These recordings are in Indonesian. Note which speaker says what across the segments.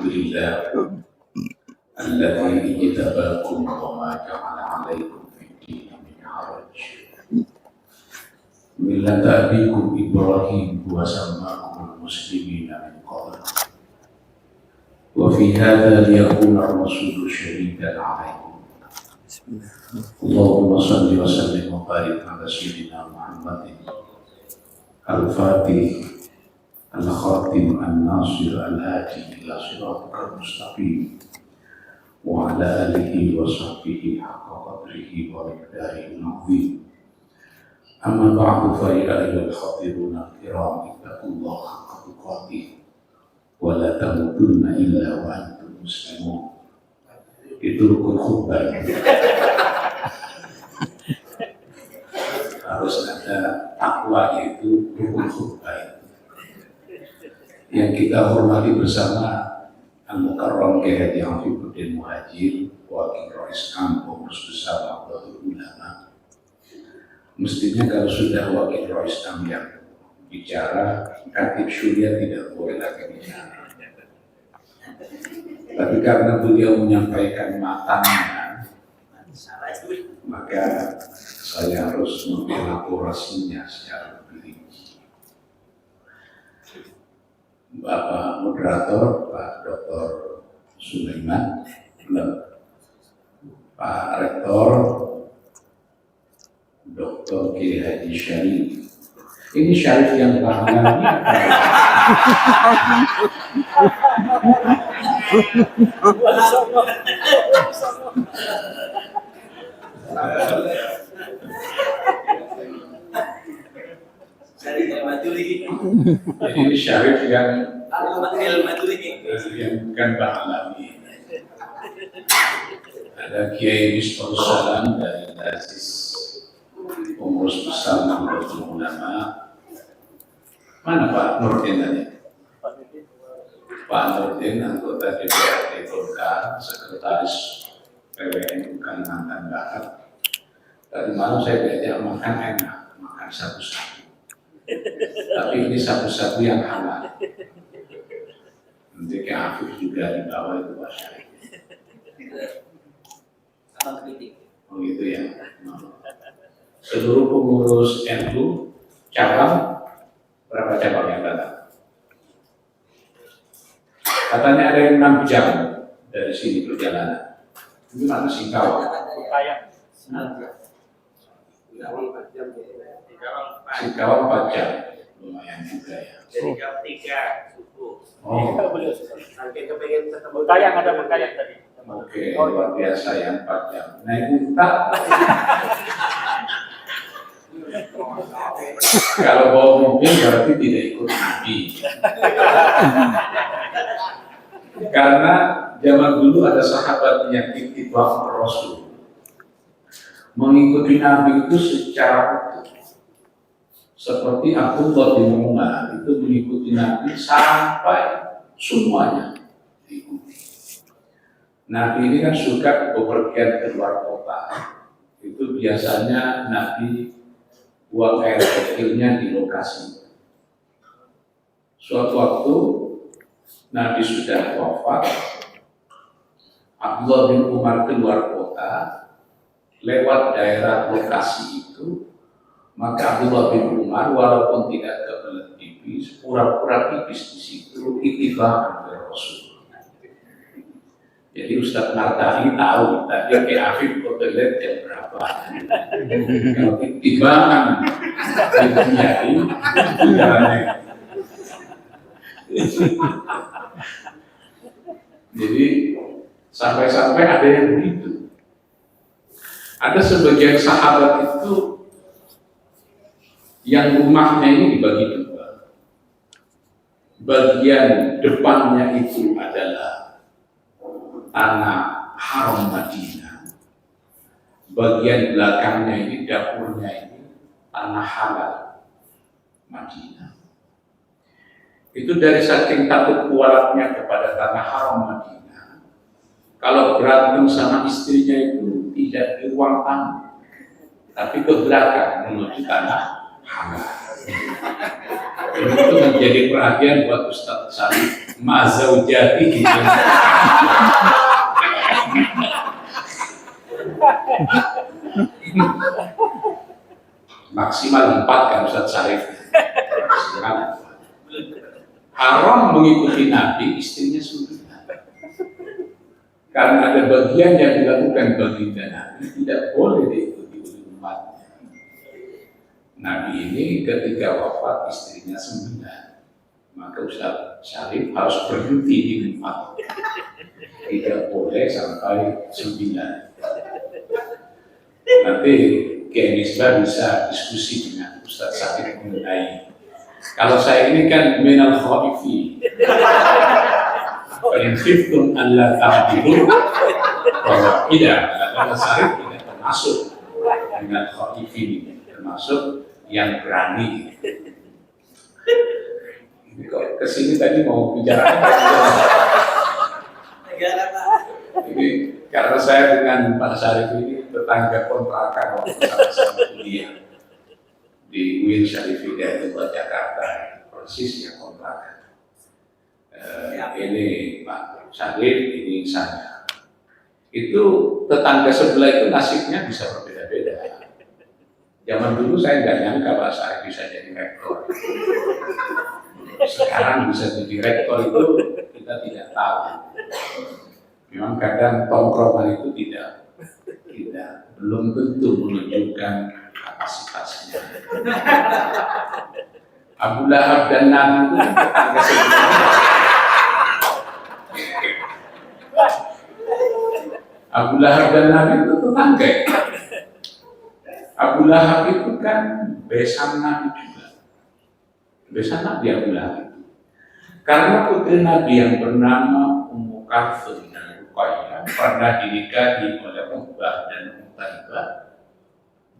Speaker 1: لله الذي اجتباكم وما جعل عليكم في الدين من حرج ملة أبيكم إبراهيم وسماكم المسلمين من قبل وفي هذا ليكون الرسول شهيدا عليكم. اللهم صل وسلم وبارك على سيدنا محمد الفاتح الخاتم الناصر الهادي إلى صراطك المستقيم وعلى آله وصحبه حق قدره ومقداره العظيم. أما بعد فيا أيها الحاضرون الكرام اتقوا الله حق تقاته ولا تموتن إلا وأنتم مسلمون. Itu rukun khutbah. Harus ada takwa, itu rukun khutbah. Yang kita hormati bersama Al-Mukarram Kiai Haji Afifuddin Muhajir, Wakil Rais Am Pengurus Besar Nahdlatul Ulama. Mestinya kalau sudah Wakil Rais Am yang bicara, Khatib Syuriah tidak boleh lagi bicara. Tapi karena beliau menyampaikan matanya, maka saya harus mengelaborasinya secara rinci. Bapak moderator, Pak Dr. Sulaiman, Pak Rektor, Dr. Kiai Haji Syarif. Ini Syarif yang bahannya jadi ini Syarif yang bukan bahannya. Ada Kiai Misbahus Salam dari Aziz Pengurus Besar Nahdlatul Ulama. Mana Pak Nurdin tadi? Pak Nurdin, anggota DPRD Golkar, sekretaris PWNU Kalimantan Barat. Tadi malam saya diajak makan enak, makan sabu-sabu. Tapi ini sabu-sabu yang halal. Nanti ke Afif juga di bawah itu Pak Syarif. Oh gitu ya. Seluruh pengurus NU cabang, berapa cabang yang datang? Katanya ada yang 6 jam dari sini perjalanan. Itu mana Singkawang? Singkawang 4 jam, lumayan juga ya.
Speaker 2: Jadi jam 3 subuh.
Speaker 1: Oh.
Speaker 2: Nanti kepengen ketemu Bekayang, ada Bekayang tadi.
Speaker 1: Oke, luar biasa yang 4 jam. Naik unta. Kalau bawa mobil berarti tidak ikut Nabi. Karena zaman dulu ada sahabat yang ittiba'ur Rasul. Mengikuti Nabi itu secara utuh. Seperti Abdullah bin Umar itu mengikuti Nabi sampai semuanya diikuti. Nabi ini kan suka bepergian ke luar kota. Itu biasanya Nabi buang air kecilnya di lokasi. Suatu waktu Nabi sudah wafat, Abdullah bin Umar keluar kota, lewat daerah lokasi itu, maka Abdullah bin Umar walaupun tidak kebelet pipis, pura-pura pipis di situ, ittiba' kepada Rasul. Jadi Ustaz Martahi tahu tadi ke Afif kebelet jam berapa. Kalau ittiba' itu jalannya. Jadi sampai-sampai ada yang begitu. Ada sebagian sahabat itu yang rumahnya ini dibagi dua. Bagian depannya itu adalah tanah haram Madinah. Bagian belakangnya ini, dapurnya ini tanah halal Madinah. Itu dari saking takut kualatnya kepada tanah haram Madinah. Kalau berantem sama istrinya itu tidak di ruang tamu, tapi ke belakang menuju tanah halal. Itu menjadi perhatian buat Ustadz Salih Mazaujati gitu. Maksimal 4 kan Ustadz Salih. Maksimal 4. Haram mengikuti Nabi, istrinya 9. Karena ada bagian yang dilakukan baginda Nabi tidak boleh diikuti oleh umatnya. Nabi ini ketika wafat istrinya 9, maka Ustaz Syarif harus berhenti di 4. Tidak boleh sampai 9. Nanti Kiai Misbah bisa diskusi dengan Ustaz Syarif mengenai, kalau saya ini kan minal khaifi. Yang khiftum alla ta'dilu bahwa tidak, Ustaz Syarif tidak termasuk dengan khaifi, termasuk yang berani. Ini kok kesini tadi mau bicara ini karena saya dengan Pak Syarif ini tetangga kontrakan waktu sama-sama kuliah di UIN Syarif Hidayatullah Jakarta, persisnya kontrakan. Ini Pak Syarif, ini saya. Itu tetangga sebelah itu nasibnya bisa berbeda-beda. Zaman dulu saya nggak nyangka Pak Syarif bisa jadi rektor. Sekarang bisa jadi rektor itu kita tidak tahu. Memang kadang tongkrongan itu tidak belum tentu menunjukkan kapasitasnya. Abu Lahab dan Nabi itu tetangga sebenarnya. Abu Lahab dan Nabi itu tetangga. Abu Lahab itu kan besan Nabi juga. Besan Nabi Abu Lahab itu. Karena putri Nabi yang bernama Ummu Kalsum dan Ruqayyah pernah dinikahi oleh Uqbah dan Utaibah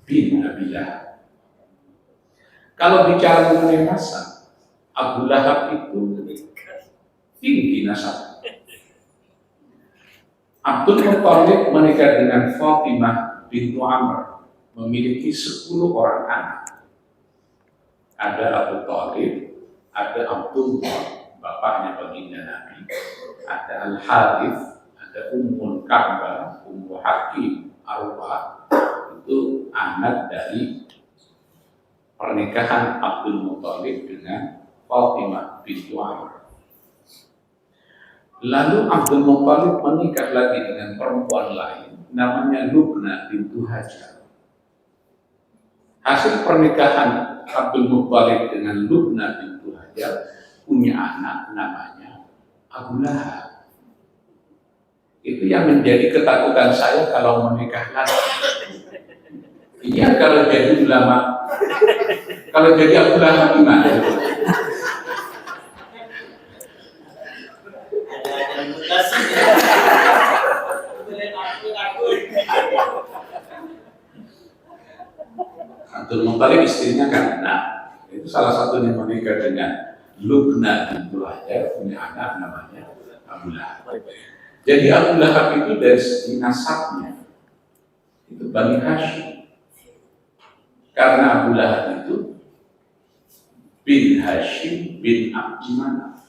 Speaker 1: bin Abi Lahab. Kalau bicara mengenai nasab, Abu Lahab itu tinggi nasab. Abdul Muttalib menikah dengan Fatimah bintu Amr, memiliki 10 orang anak. Ada Abu Thalib, ada Abdullah, bapaknya baginda Nabi, ada Al-Harith, ada Ummul Ka'bah, Ummu Hakim, Arwah, itu anak dari pernikahan Abdul Muttalib dengan Fatimah bintu Amr. Lalu Abdul Muttalib menikah lagi dengan perempuan lain, namanya Lubna bintu Hajar. Hasil pernikahan Abdul Muttalib dengan Lubna bintu Hajar punya anak namanya Abu Lahab. Itu yang menjadi ketakutan saya kalau menikah lagi. Iya, kalau jadi ulama, kalau jadi Abu Lahab gimana? Abdul Muttalib istrinya kan itu salah satunya menikah dengan Lubna bintu Hajar, punya anak namanya Abu Lahab. Jadi Abu Lahab itu dari segi nasabnya itu Bani Hashim. Karena Abu Lahab itu bin Hashim bin Abdi Manaf.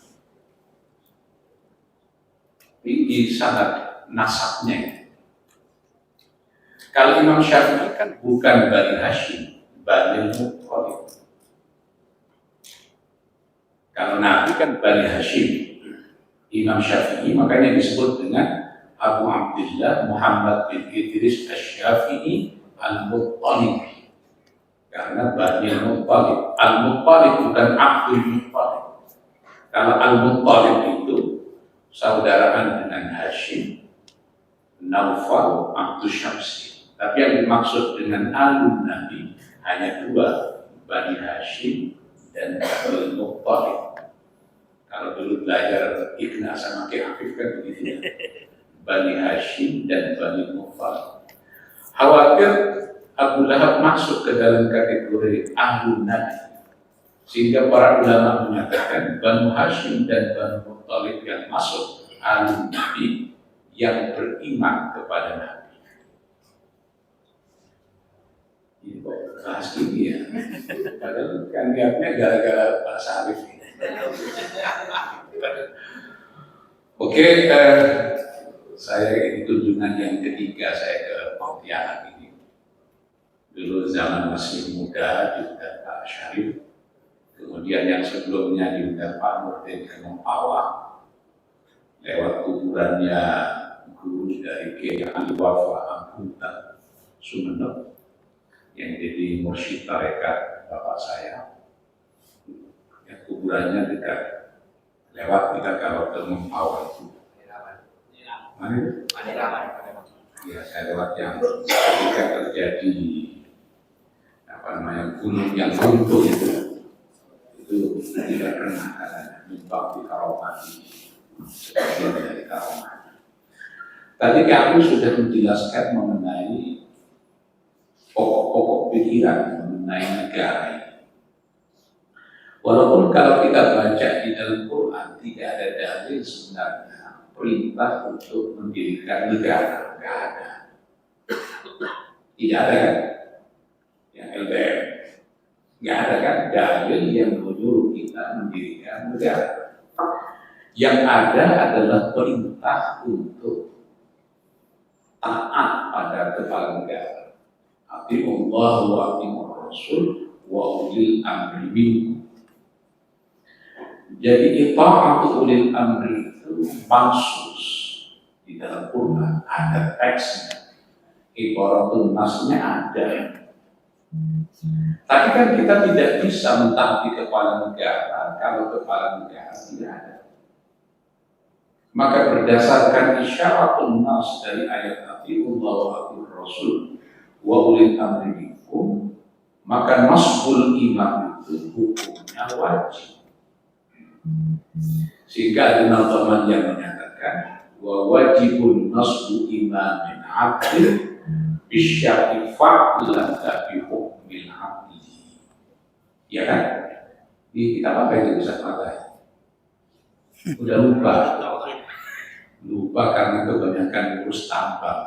Speaker 1: Tinggi sangat nasabnya. Kalau Imam Syafi'i kan bukan Bani Hashim, Bani Muttalib. Kalau Nabi kan Bani Hashim, Imam Syafi'i makanya disebut dengan Abu Abdullah Muhammad bin Idris Asy-Syafi'i Al-Muttalib. Karena Bani Muttalib, Al-Muttalib bukan Abdul Muttalib. Kalau Al-Muttalib itu saudaraan dengan Hashim, Naufal, Abdul Syamsi. Tapi yang dimaksud dengan Alun Nabi hanya 2, Bani Hashim dan Abdul Muttalib. Kalau dulu belajar Ibn sama Ki Afif kan begitu, Bani Hashim dan Bani Muttalib. Khawatir Abu Lahab masuk ke dalam kategori Ahlun Nabi, sehingga para ulama menyatakan Bani Hashim dan Bani Muttalib yang masuk Ahlun Nabi yang beriman kepada Nabi. Ini kok bahas gini ya. Padahal kan niatnya gara-gara Pak Sarif ini. Oke, saya ini kunjungan yang ketiga saya ke Pontianak ini. Dulu zaman masih muda diundang Pak Syarif, kemudian yang sebelumnya diundang Pak Nurdin Kemempawa, lewat kuburannya guru dari Kiai Ali Wafa Amputan Sumeneb yang jadi mursyid tarekat bapak saya. Yang kuburannya dekat, lewat kita kalau ke Mempawa itu. Mana itu? Ya, saya lewat yang ketika terjadi gunung yang runtuh itu tidak pernah ada nyumbang di Karomati sebagian dari Karomati. Tadi aku sudah menjelaskan mengenai pokok-pokok pikiran mengenai negara ini. Walaupun kalau kita baca di dalam Quran tidak ada dalil sebenarnya perintah untuk mendirikan negara, nggak ada. Tidak ada kan? Yang LDR, nggak ada kan dalil yang menyuruh kita mendirikan negara. Yang ada adalah perintah untuk taat pada kepala negara. Atiullah wa atiur Rasul wa ulil amri minkum. Jadi ita'atu ulil amri itu mansus di dalam Quran, ada teksnya, ibaratun nasnya ada. Tapi kan kita tidak bisa mentaati kepala negara kalau kepala negara tidak ada. Maka berdasarkan isyaratun nas dari ayat atiullah wa atiur Rasul wa ulil amri minkum, maka nasbul imam itu hukumnya wajib. Sehingga ada nafsaman yang menyatakan wa wajibun nasbu imamin abdin bisyari fa'lan bi hukmil abdi. Ya kan? Di kitab apa itu bisa pakai? Udah lupa karena kebanyakan urus tambang.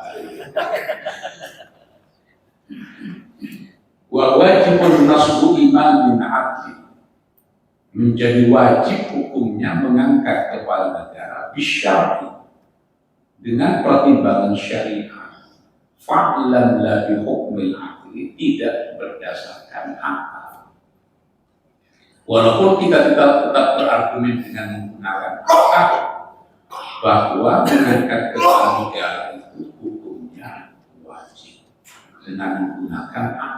Speaker 1: Wa wajibun nasbu imamin abdin, menjadi wajib hukumnya mengangkat kepala negara bisyari dengan pertimbangan syariah, fa'lan la bi hukmil aqli, tidak berdasarkan akal. Walaupun kita tetap berargumen dengan menggunakan akal bahwa mengangkat kepala negara itu hukumnya wajib dengan menggunakan akal.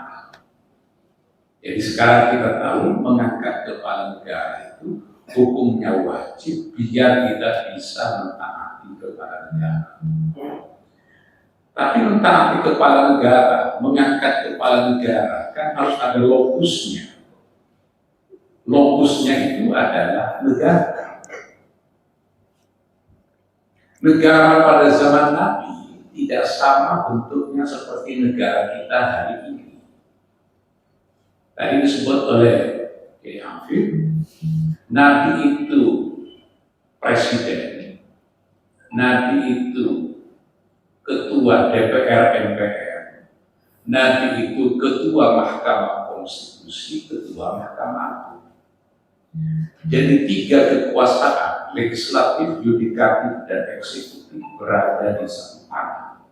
Speaker 1: Jadi sekarang kita tahu mengangkat kepala negara itu hukumnya wajib biar kita bisa mentaati kepala negara. Tapi mentaati kepala negara, mengangkat kepala negara kan harus ada lokusnya. Lokusnya itu adalah negara. Negara pada zaman Nabi tidak sama bentuknya seperti negara kita hari ini. Tadi disebut oleh Kiai Hafid, Nabi itu presiden, Nabi itu ketua DPR MPR, Nabi itu ketua Mahkamah Konstitusi, ketua Mahkamah Agung. Jadi 3 kekuasaan, legislatif, yudikatif, dan eksekutif berada di satu tangan.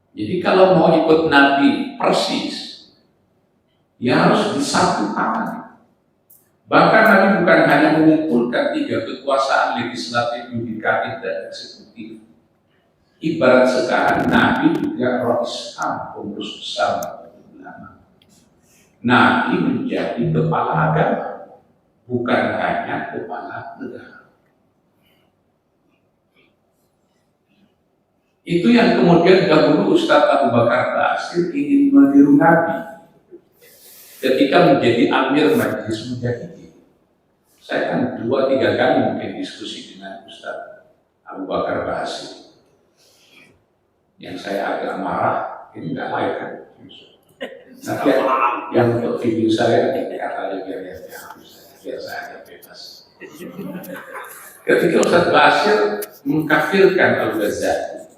Speaker 1: Jadi kalau mau ikut Nabi persis, ya harus di satu tangan. Bahkan Nabi bukan hanya mengumpulkan 3 kekuasaan legislatif, yudikatif, dan eksekutif. Ibarat sekarang Nabi juga Rais Am, pengurus besar ulama. Nabi menjadi kepala agama, bukan hanya kepala negara. Itu yang kemudian dahulu Ustadz Abu Bakar Basir ingin meniru Nabi ketika menjadi Amir Majelis Mujahidin. Saya kan 2-3 kali mungkin diskusi dengan Ustadz Abu Bakar Basir. Yang saya agak marah, ini nggak layak kan? Nanti yang untuk video saya katanya biar saya agak bebas. Ketika Ustadz Basir mengkafirkan Al-Ghazali,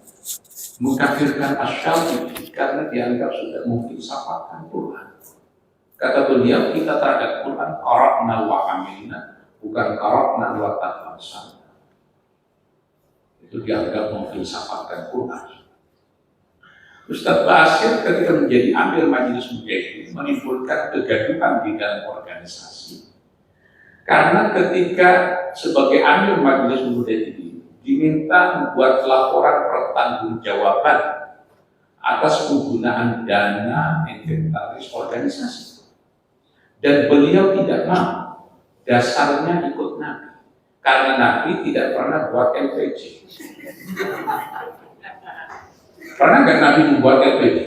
Speaker 1: mengkafirkan Asy-Syafi'i karena dianggap sudah memfilsafatkan Quran. Kata beliau, kita terhadap Quran qara'na wa amilna, bukan qara'na wa tafassalna. Itu dianggap memfilsafatkan Quran. Ustaz Basir ketika menjadi amir majelis mujahidin menimbulkan kegaduhan di dalam organisasi. Karena ketika sebagai amir majelis mujahidin diminta membuat laporan pertanggungjawaban atas penggunaan dana inventaris organisasi, dan beliau tidak mau, dasarnya ikut Nabi, karena Nabi tidak pernah buat LPG. Pernah nggak Nabi membuat LPG?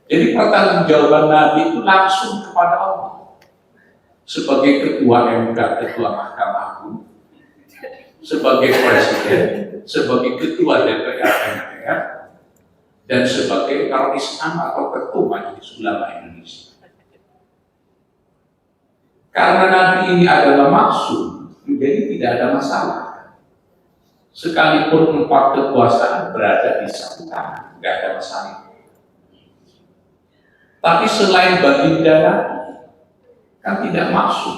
Speaker 1: Jadi pertanggungjawaban Nabi itu langsung kepada Allah. Sebagai ketua MK, ketua Mahkamah Agung, sebagai presiden, sebagai ketua DPR MPR, dan sebagai kalau Islam atau ketua Majelis Ulama Indonesia. Karena Nabi ini adalah maksum, jadi tidak ada masalah. Sekalipun empat kekuasaan berada di satu tangan, nggak ada masalah. Tapi selain baginda Nabi, kan tidak maksud.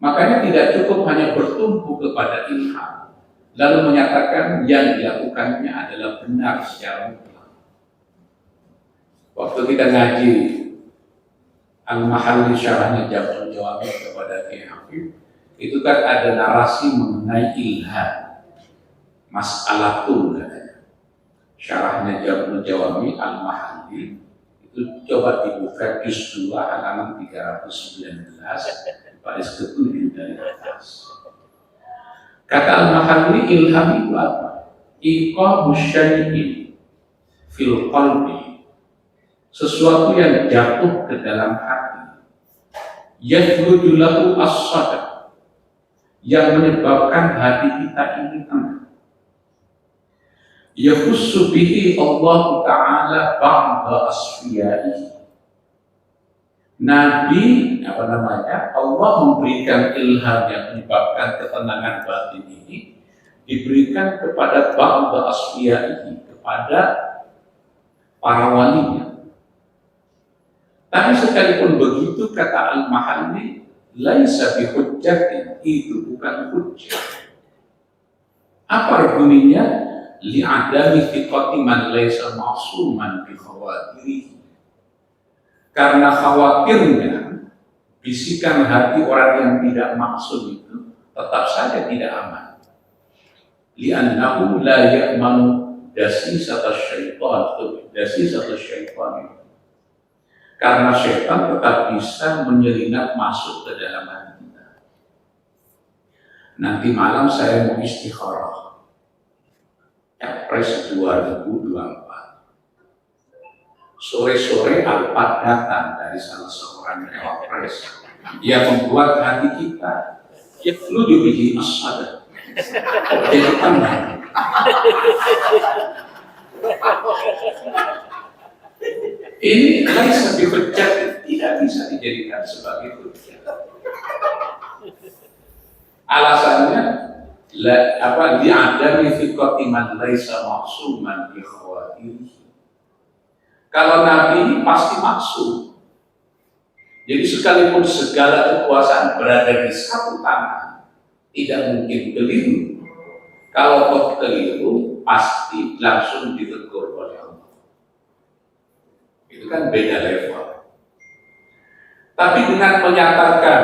Speaker 1: Makanya tidak cukup hanya bertumpu kepada ilham, lalu menyatakan yang dilakukannya adalah benar secara mutlak. Waktu kita ngaji Al-Mahalli syarahnya Jam'ul Jawami kepada Kiai Hafid, itu kan ada narasi mengenai ilham, mas'alatun katanya. Syarahnya Jam'ul Jawami Al-Mahalli itu coba dibuka juz 2 halaman 319 baris ke-7 dari atas. Kata Al-Mahalli, ilham itu apa? Iqamu syai'in fil qalbi, sesuatu yang jatuh ke dalam hati, yajrudu lahu as-sadaq, yang menyebabkan hati kita ini tenang. Yakhussu bihi Allah Ta'ala ba'da asfiyaihi. Nabi, Allah memberikan ilham yang menyebabkan ketenangan batin ini diberikan kepada ba'da asfiyaihi, kepada para walinya. Tapi sekalipun begitu, kata Al-Mahalli, laisa bihujjatin, itu bukan hujjah. Apa argumennya? Li'adami thiqati man laisa ma'suman bi khawatirihi. Karena khawatirnya bisikan hati orang yang tidak maksum itu tetap saja tidak aman. Li'annahu la ya'manu dasisata syaitan. Karena syaitan tetap bisa menyelinap masuk ke dalam hati kita. Nanti malam saya mau istikharah. Capres 2024. Sore-sore Alphard datang dari salah seorang capres. Dia membuat hati kita yafludu bihi as-sadaq. Jadi tenang. Ini laisa bihujjah, tidak bisa dijadikan sebagai hujjah. Alasannya li'adami thiqati man laisa ma'suman bi khawatirihi. Kalau Nabi ini pasti maksum. Jadi sekalipun segala kekuasaan berada di satu tangan, tidak mungkin keliru. Kalau kau keliru, pasti langsung ditegur oleh Allah. Itu kan beda level. Tapi dengan menyatakan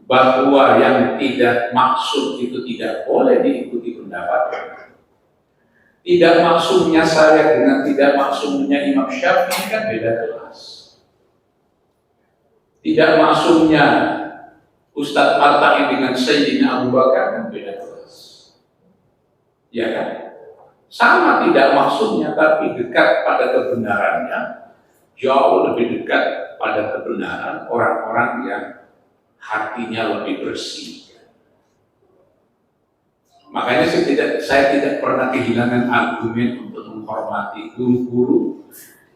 Speaker 1: bahwa yang tidak maksud itu tidak boleh diikuti pendapatnya. Tidak maksudnya saya dengan tidak maksudnya Imam Syafi'i kan beda kelas. Tidak maksudnya Ustadz Marta'i dengan Sayyidina Abu Bakar kan beda kelas. Ya kan? Sama tidak maksudnya, tapi dekat pada kebenarannya, jauh lebih dekat pada kebenaran orang-orang yang hatinya lebih bersih. Makanya saya tidak pernah kehilangan argumen untuk menghormati guru-guru,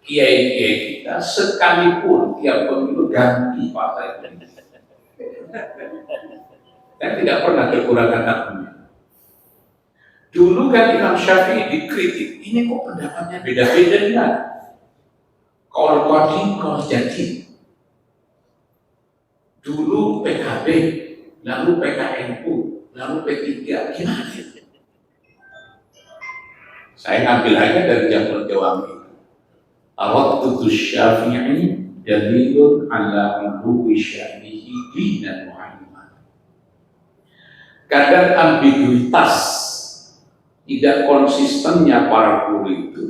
Speaker 1: kiai-kiai kita, sekalipun tiap pemilu ganti partai ini. Saya tidak pernah kekurangan argumen. Dulu kan Imam Syafi'i dikritik, ini kok pendapatnya beda-beda ya. Kalau Qadim, kalau Jadid. Dulu PKB, lalu PKNU, lalu P3, gimana itu? Saya ngambil aja dari Jamul Jawami. Ar-Raddu Syafi'i dalilun ala uluwi sya'nihi dinan wa ilman. Kadar ambiguitas, tidak konsistennya para guru itu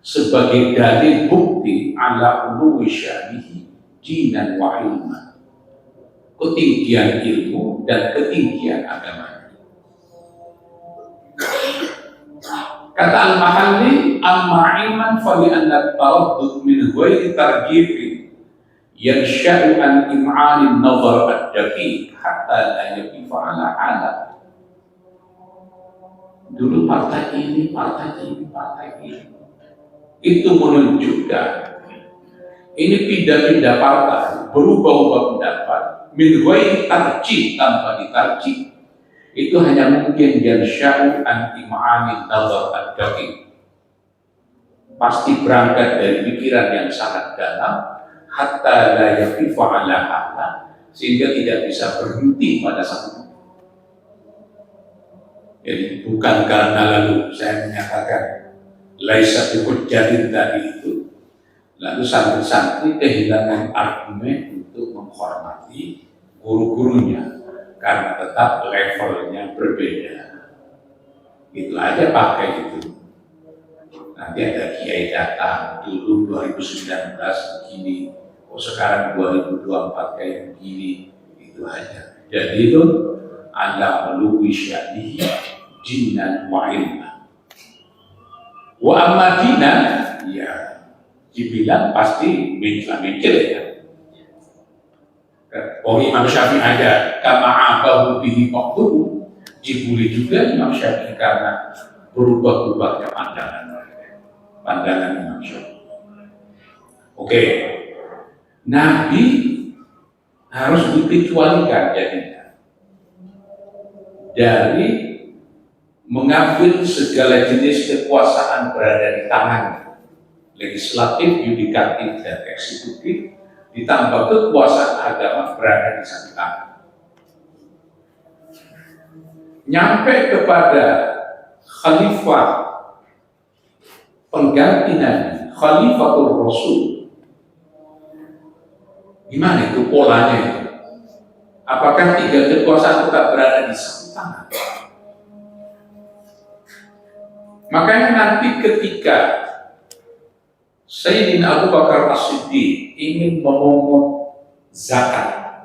Speaker 1: sebagai dalil bukti ala uluwi sya'nihi dinan wa ilman. Ketinggian ilmu dan ketinggian agama. Kata Al-Mahalli, amma ilman fali anna taraddud min ghairi tarjih yansha'u an im'an an-nazar ad-daqiq hatta la yaqifa ala hala. Dulu partai ini, partai ini, partai ini. Itu menunjukkan ini pindah-pindah partai, berubah-ubah pendapat, min ghairi tarjih, tanpa ditarjih. Itu hanya mungkin yansha'u an im'an an-nazar ad-daqiq. Pasti berangkat dari pikiran yang sangat dalam, hatta la yaqifa ala hala, sehingga tidak bisa berhenti pada satu. Jadi bukan karena lalu saya menyatakan laisa bihujjatin tadi itu, lalu santri-santri kehilangan argumen untuk menghormati guru-gurunya karena tetap levelnya berbeda. Itu aja pakai itu. Nanti ada kiai datang, dulu 2019 begini, sekarang 2024 kayak begini, itu aja. Jadi itu ala uluwi sya'nihi dinan wa ilman. Wa amma dinan, ya dibilang pasti mikir ya. Oh, Imam Syafi'i aja kama abahu bihi waqtuhu, dibully juga Imam Syafi'i karena berubah-ubahnya pandangan Imam Syafi'i. Oke. Nabi harus dikecualikan jadinya dari mengambil segala jenis kekuasaan berada di tangannya, legislatif, yudikatif, dan eksekutif, ditambah kekuasaan agama berada di satu tangan. Nyampe kepada khalifah pengganti Nabi, Khalifatul Rasul. Gimana itu polanya itu? Apakah tiga kekuasaan tetap berada di satu tangan? Makanya nanti ketika Sayyidina Abu Bakar As-Siddiq ingin memungut zakat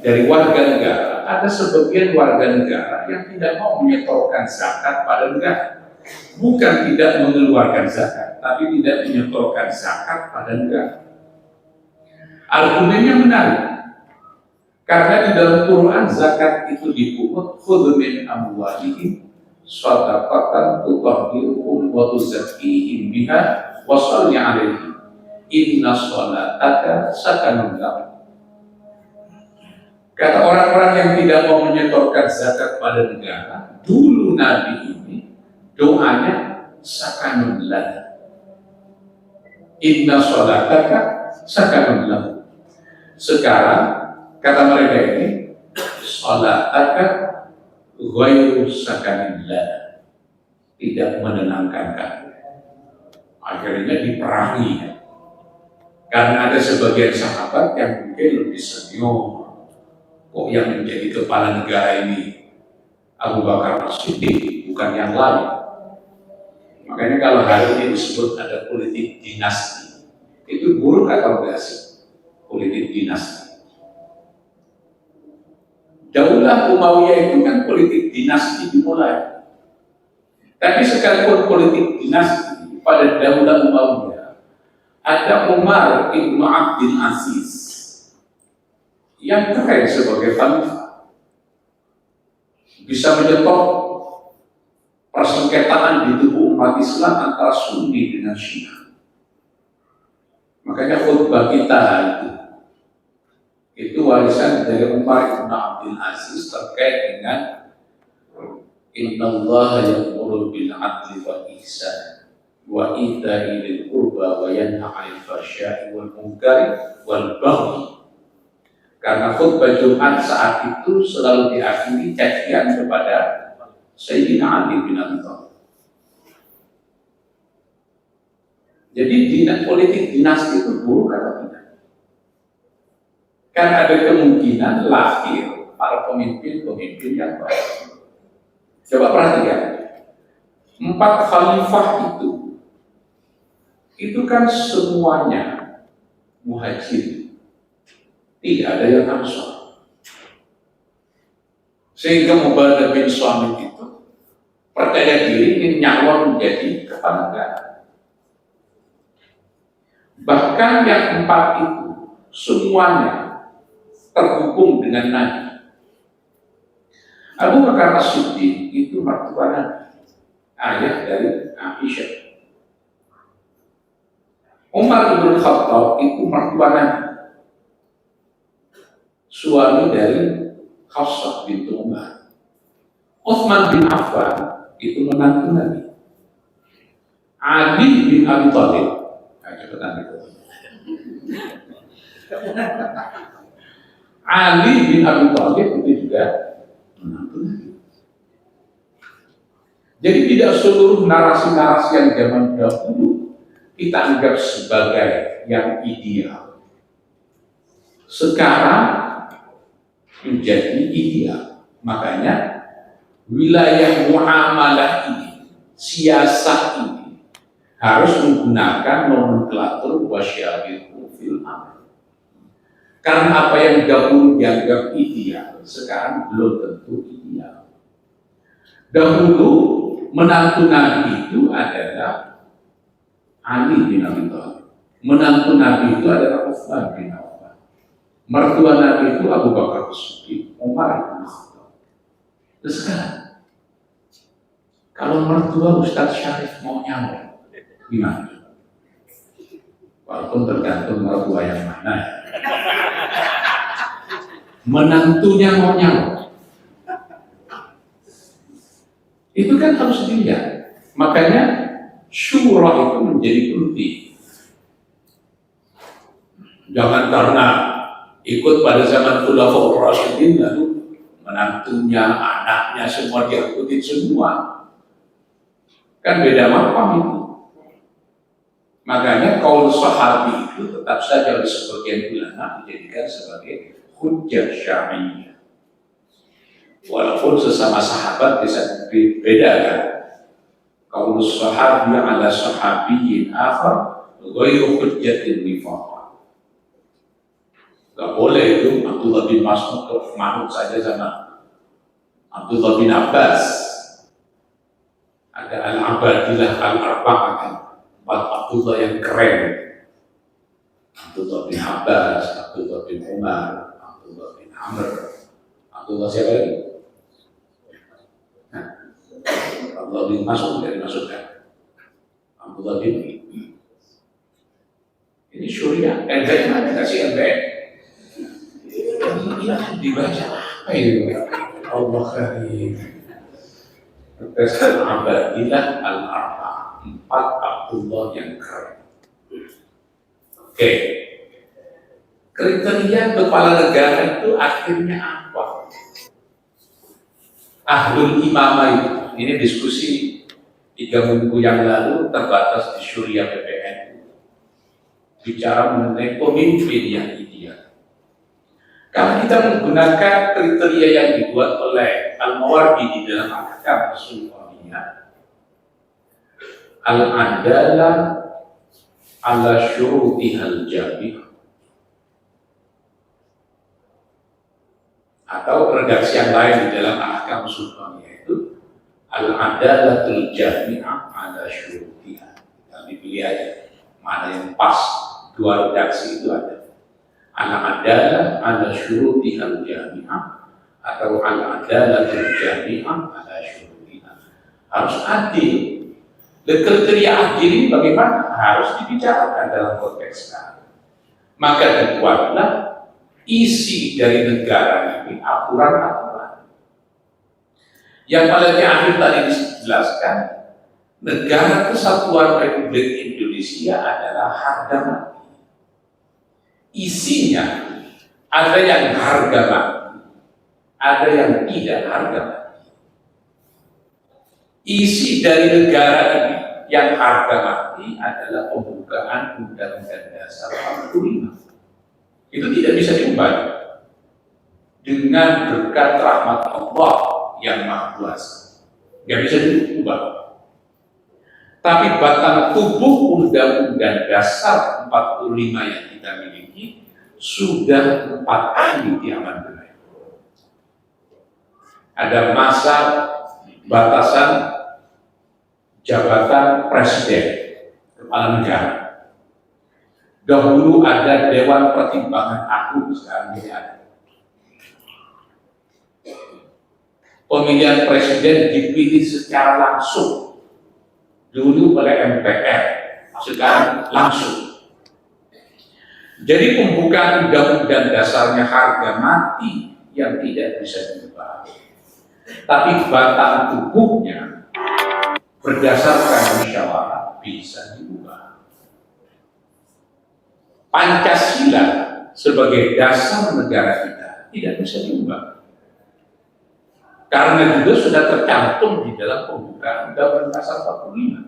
Speaker 1: dari warga negara, ada sebagian warga negara yang tidak mau menyetorkan zakat pada negara. Bukan tidak mengeluarkan zakat, tapi tidak menyetorkan zakat pada negara. Argumennya menarik, karena di dalam Quran zakat itu dipungut, khudh min amwalihim shadaqatan tutahhiruhum wa tuzakkihim biha wa shalli 'alaihim inna sholataka sakanun lahum. Kata orang-orang yang tidak mau menyetorkan zakat pada negara, dulu Nabi ini doanya sakanun lahum, inna sholataka sakanun lahum. Sekarang kata mereka ini sholataka ghairu sakanillah, tidak menenangkan kamu. Akhirnya diperangi karena ada sebagian sahabat yang mungkin lebih senior. Kok yang menjadi kepala negara ini Abu Bakar As-Siddiq, bukan yang lain. Makanya kalau hari ini disebut ada politik dinasti, itu buruk atau enggak sih? Politik dinasti. Daulah Umayyah itu kan politik dinasti dimulai. Tapi sekalipun politik dinasti pada Daulah Umayyah, ada Umar ibn Abdul Aziz yang keren sebagai khalifah, bisa menyetop persengketaan di tubuh umat Islam antara Sunni dengan Syiah. Makanya khutbah kita itu warisan dari Umar ibn Abdul Aziz terkait dengan Innallaha ya'muru bil 'adli wal ihsan wa ita'i dzil qurba wa yanha 'anil fahsya'i wal munkari wal baghi. Karena khutbah Jumat saat itu selalu diakhiri cacian kepada Sayyidina Ali bin Abi Thalib. Jadi politik dinasti itu buruk atau tidak? Kan ada kemungkinan lahir para pemimpin-pemimpin yang baik. Coba perhatikan, 4 khalifah itu kan semuanya muhajir, tidak ada yang ansor. Sehingga Mubarak bin Shamit itu percaya diri ingin nyawa menjadi kepala negara. Bahkan yang 4 itu semuanya terhubung dengan Nabi. Abu Bakar As-Siddiq itu mertua Nabi, ayah dari Aisyah. Umar bin Khattab itu mertua Nabi, suami dari Hafsah bintu Umar. Utsman bin Affan itu menantu Nabi. Ali bin Abi Thalib, Ali bin Abi Thalib itu juga menantu Nabi. Jadi tidak seluruh narasi-narasi yang zaman dahulu kita anggap sebagai yang ideal, sekarang menjadi ideal. Makanya wilayah muamalah ini, siasat ini harus menggunakan nomenklatur wasyawirhum fil amr. Karena apa yang dahulu dianggap ideal, sekarang belum tentu ideal. Dahulu menantu Nabi itu adalah Ali bin Abi Thalib. Menantu Nabi itu adalah Utsman bin Affan. Mertua Nabi itu Abu Bakar As-Siddiq, Umar bin Khattab. Terus sekarang, kalau mertua Ustaz Syarif mau nyawa, gimana? Walaupun tergantung mertua yang mana. Menantunya mau nyawa, itu kan harus dilihat. Makanya syura itu menjadi penting. Jangan karena ikut pada zaman Khulafaur Rasyidin lalu menantunya, anaknya semua diikutin semua. Kan beda makam itu. Makanya kaul sahabi itu tetap saja oleh sebagian ulama dijadikan sebagai hujjah syar'iyyah. Walaupun sesama sahabat bisa dibedakan. Kaul sahabi ala sahabiyyin akhar ghairu hujjatin nifaq. Gak boleh itu Abdullah bin Mas'ud manut saja sama Abdullah bin Abbas. Ada al-abadilah al-arba'ah, 4 Abdullah yang keren. Abdullah bin Abbas, Abdullah bin Umar, Abdullah bin Amr, Abdullah siapa lagi? Abdullah bin Mas'ud dari masukkan. Abdullah bin ini Syuriah, NBN mana kasih NBN? Dibaca apa itu? Allah karim. Tes al-abadilah al-arba'ah, 4 Abdullah yang keren. Oke. Kriteria kepala negara itu akhirnya apa? Ahlul imamah itu. Ini diskusi 3 minggu yang lalu terbatas di Syuriah PPN. Bicara mengenai pemimpin yang ideal. Kalau kita menggunakan kriteria yang dibuat oleh Al-Mawardi di dalam Ahkam Sultaniyah, al-adalah ala syurutihal jami', atau redaksi yang lain di dalam Ahkam Sultaniyah itu al-adalatul jami'ah ala syurutihah. Kami pilih aja mana yang pas, 2 redaksi itu ada. Al-adalah ala syurutihal jami'ah atau al-adalatul jami'ah ala syurutihah. Harus adil. Kriteria adil ini bagaimana? Harus dibicarakan dalam konteks sekarang. Maka dibuatlah isi dari negara ini aturan-aturan Yang paling akhir tadi dijelaskan, negara kesatuan Republik Indonesia adalah harga mati. Isinya ada yang harga mati, ada yang tidak harga mati. Isi dari negara ini yang harga mati adalah pembukaan Undang-Undang Dasar 45. Itu tidak bisa diubah dengan berkat rahmat Allah yang Maha Kuasa. Tidak bisa diubah. Tapi batang tubuh Undang-Undang Dasar 45 yang kita miliki sudah 4 kali diamandemen. Ada masa batasan jabatan presiden, kepala negara. Dahulu ada Dewan Pertimbangan Agung, sekarang tidak ada. Pemilihan presiden dipilih secara langsung. Dulu oleh MPR, sekarang langsung. Jadi pembukaan undang-undang dasarnya harga mati yang tidak bisa diubah. Tapi batang tubuhnya berdasarkan musyawarah bisa diubah. Pancasila sebagai dasar negara kita tidak bisa diubah. Karena juga sudah tercantum di dalam pembukaan Undang-Undang Dasar 45.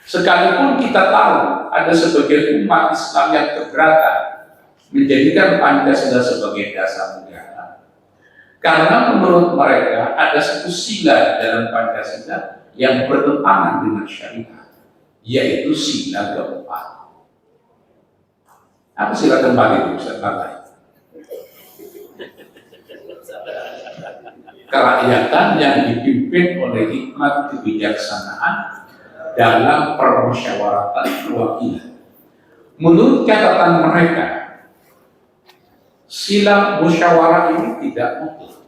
Speaker 1: Sekalipun kita tahu ada sebagian umat Islam yang keberatan menjadikan Pancasila sebagai dasar negara, karena menurut mereka ada satu sila dalam Pancasila yang bertentangan dengan syariat, yaitu sila keempat. Apa sila keempat itu? Ustaz Bagai? Kerakyatan yang dipimpin oleh hikmat kebijaksanaan dalam permusyawaratan perwakilan. Menurut catatan mereka, sila musyawarah ini tidak mutlak.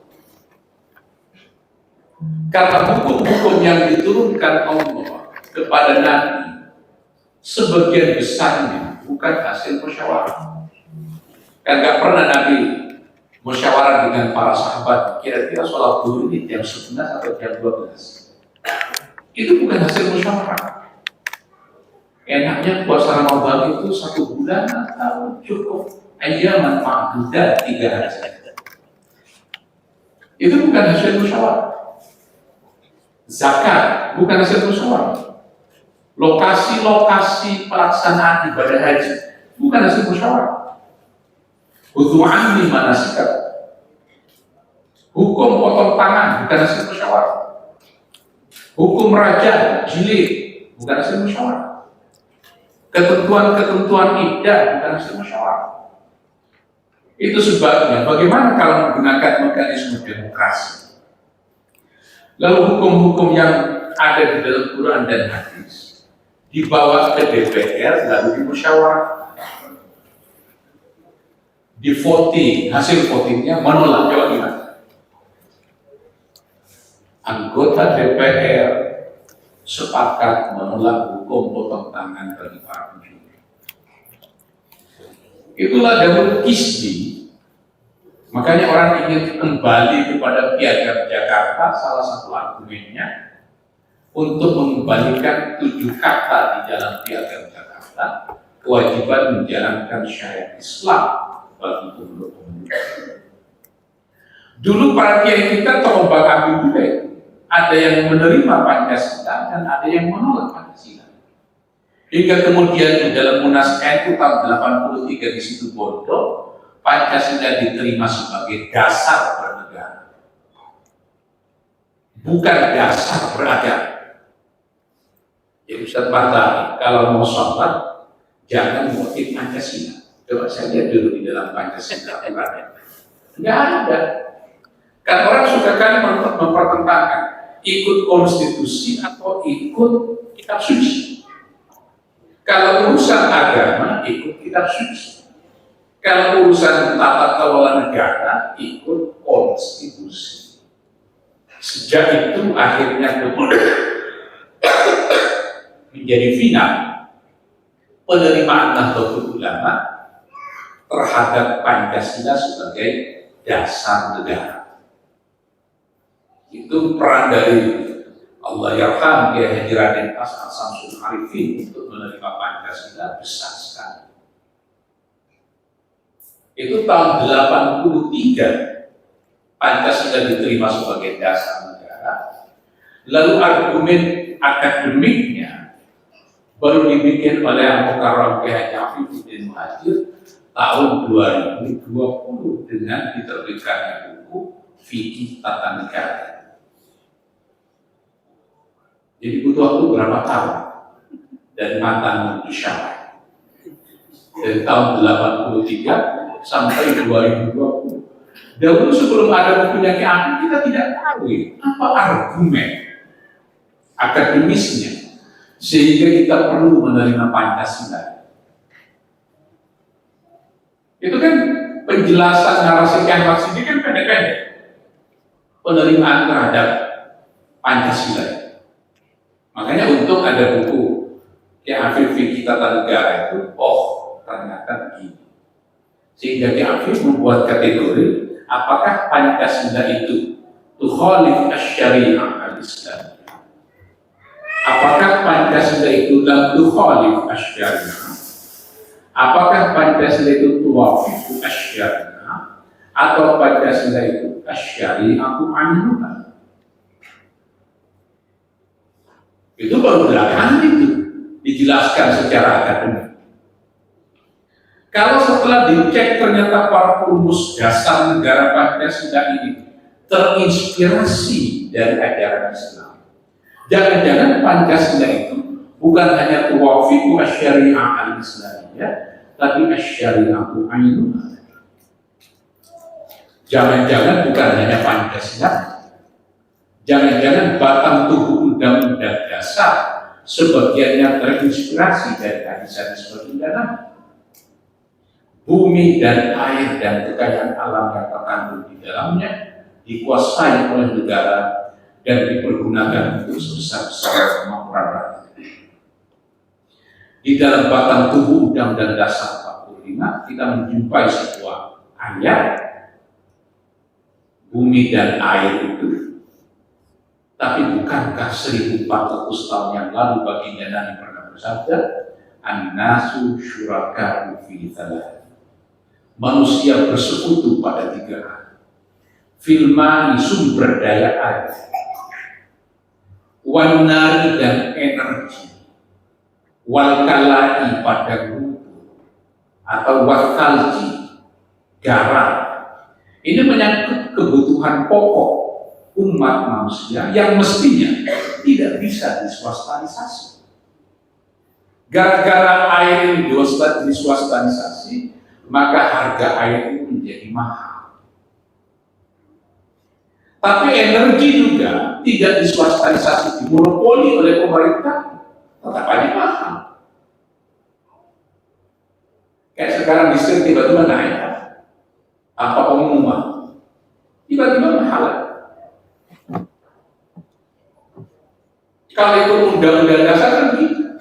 Speaker 1: Karena hukum-hukum yang diturunkan Allah kepada Nabi sebagian besarnya bukan hasil musyawarah. Kan gak pernah Nabi musyawarah dengan para sahabat, kira-kira sholat zuhur ini jam 11 atau jam 12. Itu bukan hasil musyawarah. Enaknya puasa Ramadan itu 1 bulan atau cukup ayyaman ma'dudat 3 hari saja. Itu bukan hasil musyawarah. Zakat bukan hasil musyawarah. Lokasi-lokasi pelaksanaan ibadah haji bukan hasil musyawarah. Hudu'an di mana sikap. Hukum potong tangan bukan hasil musyawarah. Hukum raja jilid bukan hasil musyawarah. Ketentuan-ketentuan iddah bukan hasil musyawarah. Itu sebabnya bagaimana kalau menggunakan mekanisme demokrasi. Lalu hukum-hukum yang ada di dalam Quran dan hadis dibawa ke DPR lalu dimusyawarah, di voting, hasil votingnya menolak. Coba gimana? Anggota DPR sepakat menolak hukum potong tangan bagi para pencuri. Itulah Daud Kisdi. Makanya orang ingin kembali kepada Piagam Jakarta, salah satu argumennya untuk mengembalikan 7 kata di dalam Piagam Jakarta, kewajiban menjalankan syariat Islam bagi penduduk. Dulu para kiai kita terombang ambing juga itu. Ada yang menerima Pancasila dan ada yang menolak Pancasila. Hingga kemudian di dalam Munas NU tahun 83 di situ Bondo, Pancasila diterima sebagai dasar bernegara, bukan dasar beragama. Ya Ustaz Batai, kalau mau sholat jangan motif Pancasila. Coba saya lihat dulu di dalam Pancasila. Nggak ada. Kan orang suka kali mempertentangkan ikut konstitusi atau ikut kitab suci. Kalau urusan agama ikut kitab suci. Kalau urusan tata kelola negara ikut konstitusi. Sejak itu akhirnya kemudian menjadi final penerimaan Nahdlatul Ulama terhadap Pancasila sebagai dasar negara. Itu peran dari Allah Yarham Kiai Haji Raden As'ad Samsul Arifin untuk menerima Pancasila besar sekali. Itu tahun 83 Pancasila diterima sebagai dasar negara. Lalu argumen akademiknya baru dibikin oleh Al-Mukarram Kiai Haji Afifuddin Muhajir tahun 2020 dengan diterbitkannya buku Fikih Tata Negara. Jadi butuh waktu berapa tahun dari matan menuju syarah. Dari tahun 83 sampai 2020. Dahulu sebelum ada bukunya Ki Afi, kita tidak tahu apa argumen akademisnya sehingga kita perlu menerima Pancasila. Itu kan penjelasan narasi Kanvas ini kan pendek-pendek. Penerimaan terhadap Pancasila. Makanya untuk ada buku Ki Afif Fikih Tata Negara itu, ternyata begini. Sehingga Ki Afif membuat kategori, apakah Pancasila itu tukhalif asy-syari'ah al-Islam? Apakah Pancasila itu lam tukhalif asy-syari'ah? Apakah Pancasila itu tuwafiq asy-syari'ah? Atau Pancasila itu asy-syari'atu anha? Itu baru belakangan itu dijelaskan secara akademik. Kalau setelah dicek ternyata para perumus dasar negara Pancasila ini terinspirasi dari ajaran Islam, jangan-jangan Pancasila itu bukan hanya tuwafiqu asy-syari'ah al-islamiyah, tapi asy-syari'atu ainunha. Jangan-jangan bukan hanya Pancasila, jangan-jangan batang tubuh undang-undang dasar sebagiannya terinspirasi dari hadis-hadis baginda Nabi. Bumi dan air dan kekayaan alam yang terkandung di dalamnya dikuasai oleh negara dan dipergunakan untuk sebesar-besar kemakmuran rakyat. Di dalam batang tubuh Undang-Undang Dasar 45 kita menjumpai sebuah ayat, bumi dan air itu. Tapi bukankah 1400 tahun yang lalu baginda Nabi pernah bersabda, an-nasu syuraka'u fi thalath. Manusia bersekutu pada 3 hal. Filmani sumber daya air, wanari dan energi, walkalai pada rumput, atau wakalji garam. Ini menyangkut kebutuhan pokok umat manusia yang mestinya tidak bisa diswastanisasi. Gara-gara air ini diswastanisasi, maka harga air itu menjadi mahal. Tapi energi juga tidak diswastanisasi, dimonopoli oleh pemerintah, tetap aja mahal. Kayak sekarang listrik tiba-tiba naik, apa pengumuman? Tiba-tiba mahal. Kalau itu undang-undang dasar kan gitu.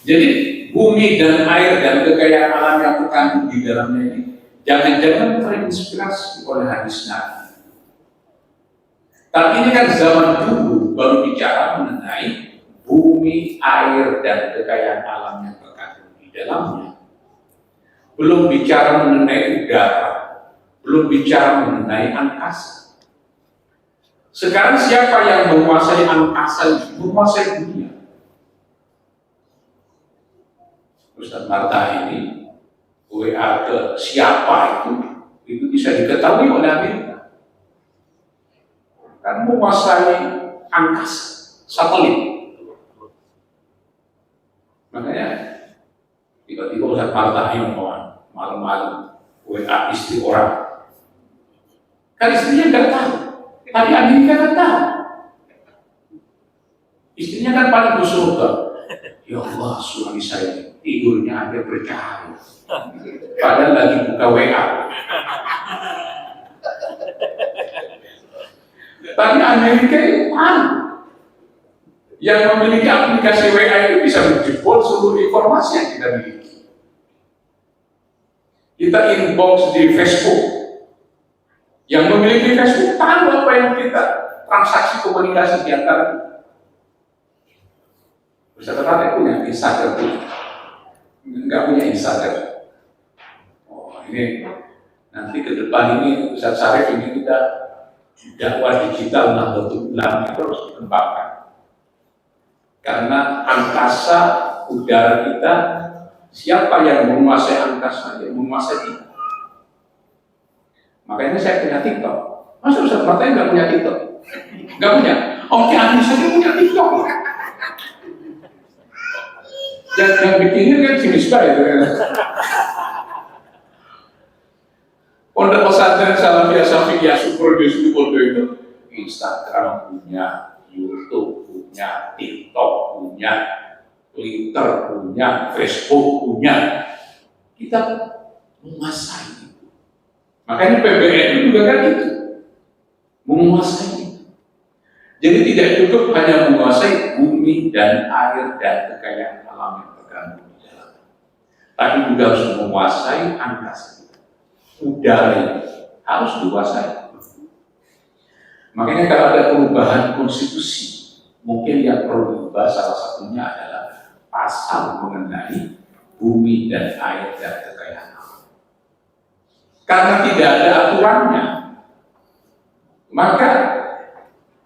Speaker 1: Jadi bumi dan air dan kekayaan alam yang terkandung di dalamnya ini jangan-jangan terinspirasi oleh hadis Nabi. Tapi ini kan zaman dulu baru bicara mengenai bumi, air dan kekayaan alam yang terkandung di dalamnya. Belum bicara mengenai udara, belum bicara mengenai angkasa. Sekarang siapa yang menguasai angkasa, menguasai dunia? Ustaz Marta ini WA ke siapa itu bisa diketahui oleh Amerika. Kan menguasai angkasa, satelit. Makanya tiba-tiba Ustaz Marta ini malam-malam WA istri orang. Kan istrinya nggak tahu. Tapi Amerika kan tahu. Istrinya kan paling bersyukur. Ya Allah, suami saya tidurnya aja bercahaya. Padahal lagi buka WA. Tapi Amerika itu tahu. Yang memiliki aplikasi WA itu bisa menjebol seluruh informasi yang kita miliki. Kita inbox di Facebook. Yang memiliki Facebook tahu apa yang kita transaksi komunikasi di antara kita. Ustaz Rafi punya Instagram punya, nggak punya Instagram. Oh ini nanti ke depan ini Ustaz Syarif ini kita dakwah digital Nahdlatul Ulama itu harus dikembangkan. Karena angkasa udara kita, siapa yang menguasai angkasa, yang menguasai kita. Makanya saya punya TikTok. Masa Ustaz Fatah nggak punya TikTok? Nggak punya? Oke, aku saja punya TikTok. Yang bikinnya kan si Misbah itu kan. Pondok pesantren Salafiyah Syafi'iyah Syukur di Situbondo itu Instagram punya, YouTube punya, TikTok punya, Twitter punya, Facebook punya. Kita menguasai. Makanya PBN juga kan itu menguasai. Jadi tidak cukup hanya menguasai bumi dan air dan kekayaan alam yang terkandung di dalam, tapi juga harus menguasai angkasa, udara harus dikuasai. Makanya kalau ada perubahan konstitusi, mungkin yang perlu diubah salah satunya adalah pasal mengenai bumi dan air dan kekayaan. Karena tidak ada aturannya, maka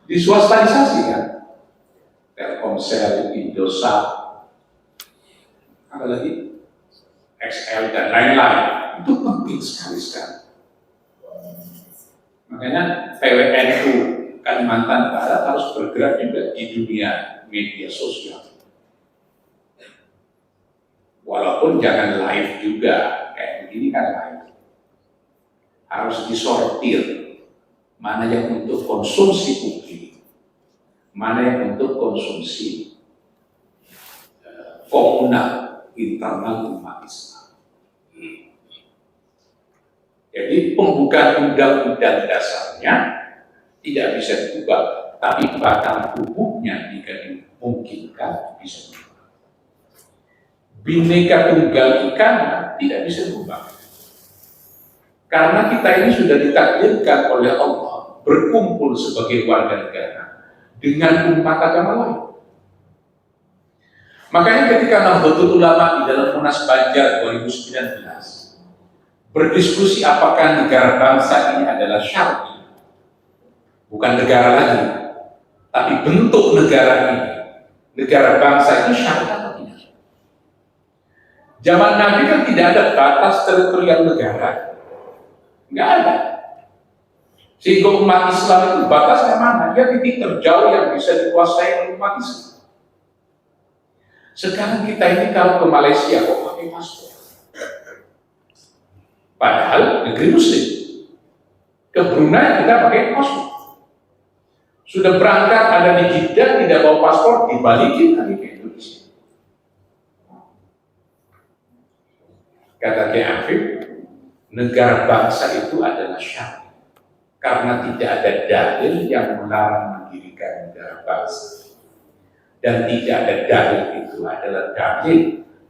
Speaker 1: diswastanisasi kan, Telkomsel, Indosat, apa lagi, XL dan lain-lain, itu penting sekali. Makanya PWNU Kalimantan Barat harus bergerak juga di dunia media sosial. Walaupun jangan live juga, kayak begini kan live. Harus disortir, mana yang untuk konsumsi publik, mana yang untuk konsumsi komunal internal umat Islam. Jadi pembukaan undang-undang dasarnya tidak bisa diubah, tapi batang tubuhnya jika dimungkinkan bisa diubah. Bhinneka Tunggal Ika tidak bisa diubah. Karena kita ini sudah ditakdirkan oleh Allah berkumpul sebagai warga negara dengan umat agama lain. Makanya ketika Nahdlatul Ulama di dalam Munas Banjar 2019 berdiskusi apakah negara bangsa ini adalah syar'i, bukan negara lagi, tapi bentuk negara ini, negara bangsa itu syar'i atau tidak? Zaman Nabi kan tidak ada batas teritorial negara. Nggak ada. Sehingga umat Islam itu batasnya mana? Ya titik terjauh yang bisa dikuasai oleh umat Islam. Sekarang kita ini kalau ke Malaysia kok pakai paspor. Padahal negeri Muslim. Ke Brunei kita pakai paspor. Sudah berangkat ada di Jeddah tidak bawa paspor, dibalikin lagi ke Indonesia. Kata Kiai Afif, negara bangsa itu adalah syar'i karena tidak ada dalil yang melarang mendirikan negara bangsa, dan tidak ada dalil itu adalah dalil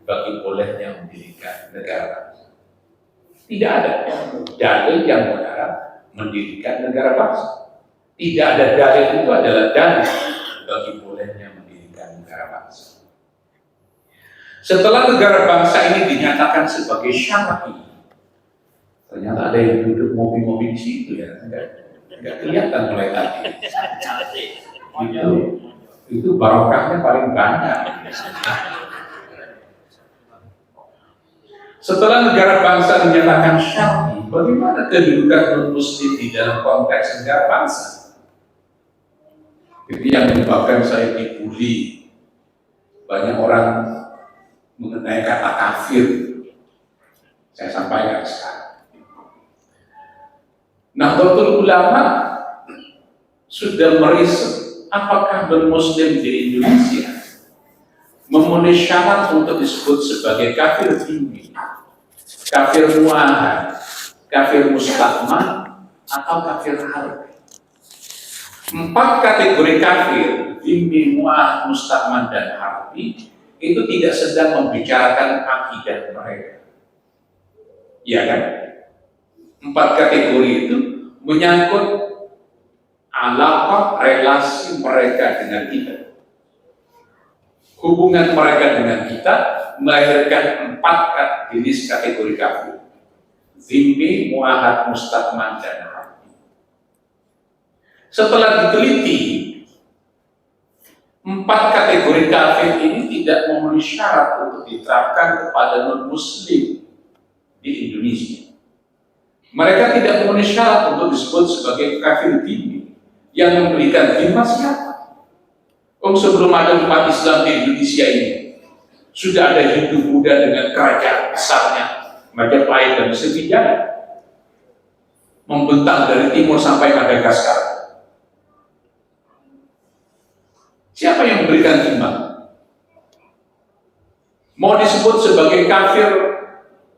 Speaker 1: bagi bolehnya mendirikan negara bangsa. Tidak ada dalil yang melarang mendirikan negara bangsa. Tidak ada dalil itu adalah dalil bagi bolehnya mendirikan negara bangsa. Setelah negara bangsa ini dinyatakan sebagai syar'i, ternyata ada yang duduk mobil-mobil di situ ya, nggak kelihatan mulai tadi. Itu barokahnya paling banyak. Setelah negara bangsa dinyatakan syar'i, bagaimana kedudukan non-muslim di dalam konteks negara bangsa? Itu yang menyebabkan saya dibully. Banyak orang mengenai kata kafir. Saya sampaikan sekarang. Nahdlatul Ulama sudah meriset apakah non-muslim di Indonesia memenuhi syarat untuk disebut sebagai kafir dhimmi, kafir muahad, kafir mustakman, atau kafir harbi. 4 kategori kafir, dhimmi, muahad, mustakman, dan harbi, itu tidak sedang membicarakan akidah mereka. Ya kan? 4 kategori itu menyangkut alaqah relasi mereka dengan kita. Hubungan mereka dengan kita melahirkan 4 jenis kategori kafir. Zimmi, muahad, musta'man, dan harbi. Setelah diteliti, 4 kategori kafir ini tidak memenuhi syarat untuk diterapkan kepada non-muslim di Indonesia. Mereka tidak memenuhi syarat untuk disebut sebagai kafir zimmi. Yang memberikan zimma siapa? Sebelum ada umat Islam di Indonesia ini, sudah ada Hindu Buddha dengan kerajaan besarnya, Majapahit dan Sriwijaya, membentang dari timur sampai Madagaskar. Siapa yang memberikan zimma? Mau disebut sebagai kafir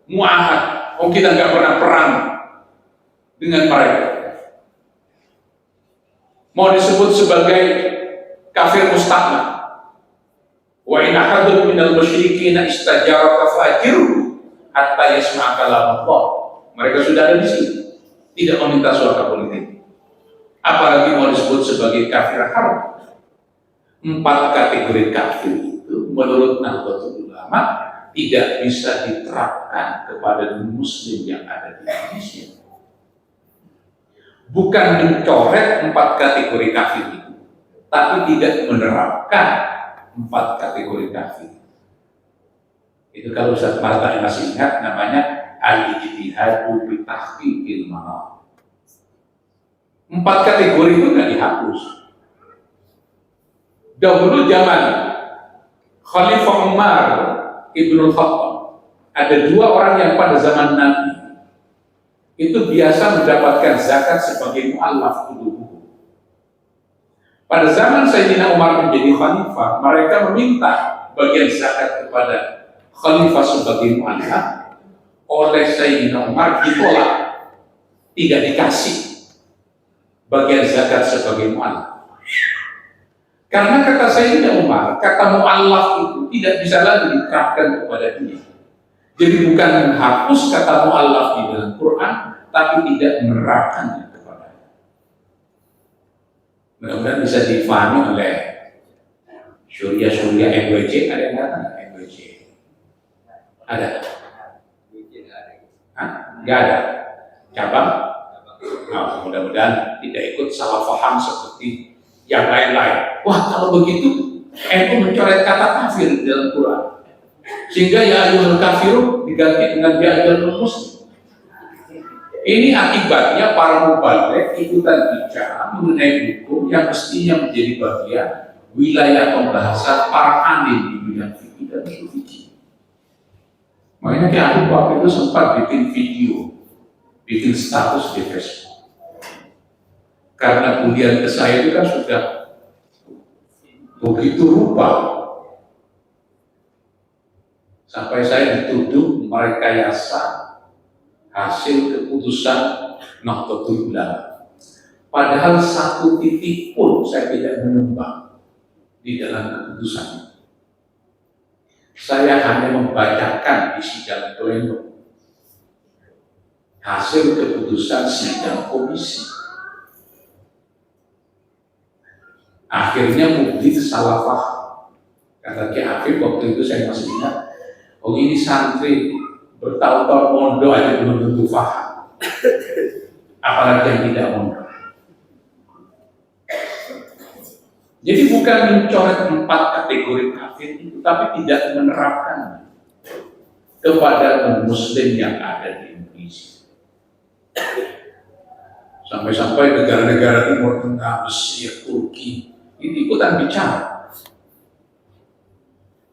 Speaker 1: mu'ahad, kita nggak pernah perang dengan mereka. Mau disebut sebagai kafir musta'man. Wa in ahadun minal musyrikina istajaraka fa'ajirhu hatta yasma'a kalam Allah. Mereka sudah ada di sini, tidak meminta suara politik. Apalagi mau disebut sebagai kafir haram. 4 kategori kafir itu menurut Nahdlatul Ulama tidak bisa diterapkan kepada muslim yang ada di Indonesia. Bukan mencoret 4 kategori kafir itu, tapi tidak menerapkan 4 kategori kafir. Itu kalau Ustaz Marta masih ingat, namanya al-ijtihadu bi tahqiqil manah. 4 kategori itu nggak dihapus. Dahulu zaman Khalifah Umar Ibnul Khattab, ada 2 orang yang pada zaman Nabi itu biasa mendapatkan zakat sebagai mu'allaf qulubuhum. Pada zaman Sayyidina Umar menjadi khalifah, mereka meminta bagian zakat kepada khalifah sebagai mu'allaf. Oleh Sayyidina Umar ditolak, tidak dikasih bagian zakat sebagai mu'allaf. Karena kata Sayyidina Umar, kata mu'allaf itu tidak bisa lagi diterapkan kepada dia. Jadi bukan menghapus kata mu'allaf di dalam Quran, tapi tidak menerapkannya kepadanya. Mudah-mudahan bisa difahami oleh Syuriah MWC. Ada yang datang MWC? Ada? Nggak ada. Cabang? Nah, mudah-mudahan tidak ikut salah paham seperti yang lain-lain. Wah, kalau begitu NU mencoret kata kafir di dalam Quran, sehingga ya ayyuhal kafiru diganti dengan ya ayyuhal muslim. Ini akibatnya para mubaligh ikutan bicara mengenai hukum yang mestinya menjadi bagian wilayah pembahasan para alim di bidang fikih dan usul. Makanya Ki Abu waktu itu sempat bikin video, bikin status di Facebook. Karena kemudian ke saya itu kan sudah begitu rupa, sampai saya dituduh merekayasa hasil keputusan Nahdlatul Ulama. Padahal 1 titik pun saya tidak menyumbang di dalam keputusannya. Saya hanya membacakan di sidang pleno hasil keputusan sidang komisi. Akhirnya publik salah paham. Kata Ki Afif waktu itu saya masih ingat, oh ini santri bertahun-tahun mondok aja belum tentu paham, apalagi yang tidak mondok. Jadi bukan mencoret 4 kategori kafir itu, tapi tidak menerapkan kepada muslim yang ada di Indonesia. Sampai-sampai negara-negara Timur Tengah, Mesir, Turki ini ikutan bicara.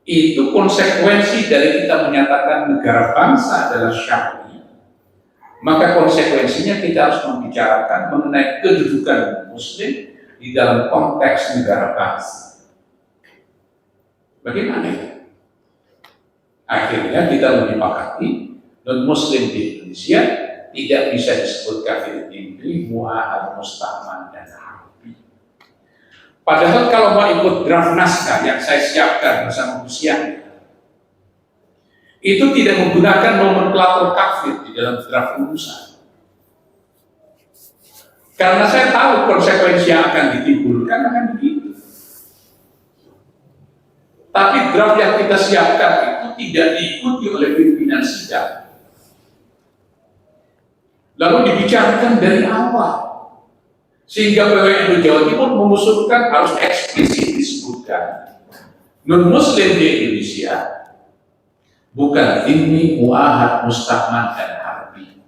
Speaker 1: Itu konsekuensi dari kita menyatakan negara bangsa adalah syar'i. Maka konsekuensinya kita harus membicarakan mengenai kedudukan muslim di dalam konteks negara bangsa. Bagaimana itu? Akhirnya kita menyepakati non-muslim di Indonesia tidak bisa disebut kafir zimmi, mu'ahad, musta'man, dan harbi. Padahal kalau mau ikut draft naskah yang saya siapkan bersama usianya, itu tidak menggunakan nomenklatur kafir di dalam draft urusan. Karena saya tahu konsekuensi yang akan ditimbulkan akan begitu. Tapi draft yang kita siapkan itu tidak diikuti oleh pimpinan sidang. Lalu dibicarakan dari awal. Sehingga PWNU Jawa Timur mengusulkan harus eksplisit disebutkan non-muslim di Indonesia bukan dhimmi, mu'ahad, musta'man, dan harbi.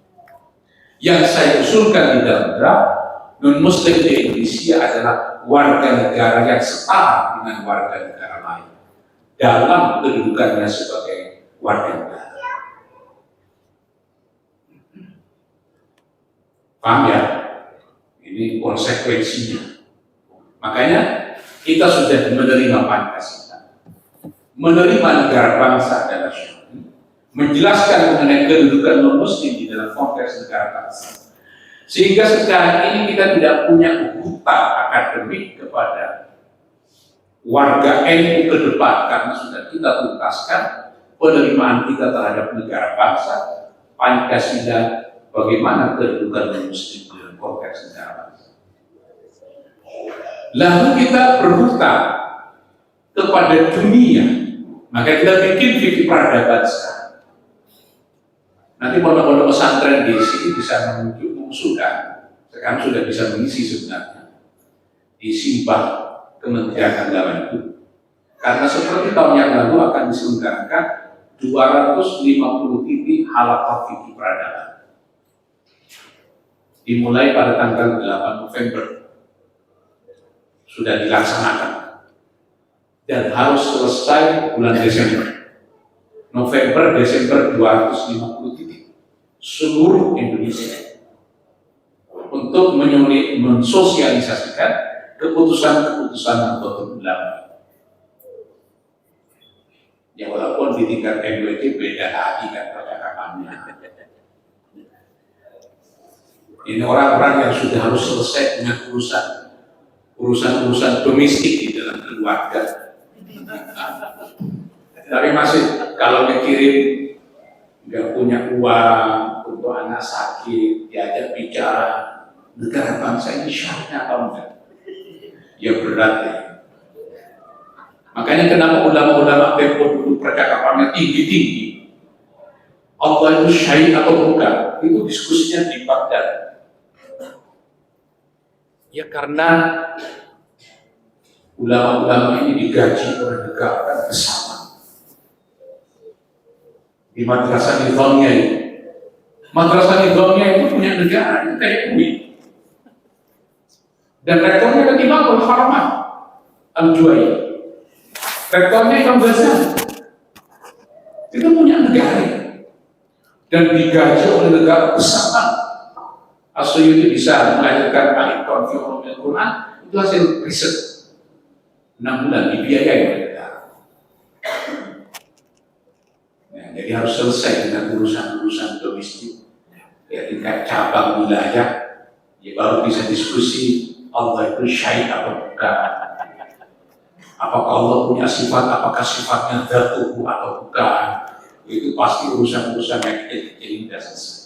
Speaker 1: Yang saya usulkan di dalam draft, non-muslim di Indonesia adalah warga negara yang setara dengan warga negara lain dalam kedudukannya sebagai warga negara. Paham ya? Ini konsekuensinya. Makanya kita sudah menerima Pancasila, menerima negara bangsa dan nasional, menjelaskan mengenai kedudukan non-muslim di dalam konteks negara bangsa. Sehingga sekarang ini kita tidak punya hutang akademik kepada warga NU ke depan karena sudah kita tuntaskan penerimaan kita terhadap negara bangsa, Pancasila, bagaimana kedudukan non-muslim dalam konteks negara bangsa. Lalu kita berhutang kepada dunia, maka kita bikin fikih peradaban sekarang. Nanti pondok-pondok pesantren di sini bisa mengusulkan, sekarang sudah bisa mengisi sebenarnya di Simbah Kementerian Agama itu, karena seperti tahun yang lalu akan diselenggarakan 250 titik halaqah fikih peradaban, dimulai pada tanggal 8 November sudah dilaksanakan dan harus selesai bulan Desember. November, Desember 250 titik seluruh Indonesia untuk mensosialisasikan keputusan-keputusan Nahdlatul Ulama. Ya walaupun di tingkat MUID beda lagi kan percakapannya. Ini orang-orang yang sudah harus selesai dengan urusan domestik di dalam keluarga. Tapi masih kalau dikirim nggak punya uang untuk anak sakit, diajak bicara negara bangsa ini syaratnya apa enggak? Ya berat ya. Makanya kenapa ulama-ulama tempo dulu percakapannya tinggi-tinggi. Allah itu syahid atau bukan? Itu diskusinya di Baghdad. Ya karena ulama-ulama ini digaji oleh negara bersama. Di madrasah nizamiyah itu. Madrasah nizamiyah itu punya negara, itu kayak kuit. Dan rektornya ketimah Al-Haramah Al-Juwai. Rektornya Imam Ghazali. Itu punya negara. Dan digaji oleh negara bersama. Asyuyuti bisa melahirkan Al-Iqran fi Ulumil Quran, itu hasil riset 6 bulan dibiayai oleh negara. Jadi harus selesai dengan urusan-urusan domestik, ya tingkat cabang wilayah, ya baru bisa diskusi Allah itu syahid atau bukan. Apakah Allah punya sifat, apakah sifatnya dzatuhu atau bukan. Itu pasti urusan-urusan yang tidak selesai.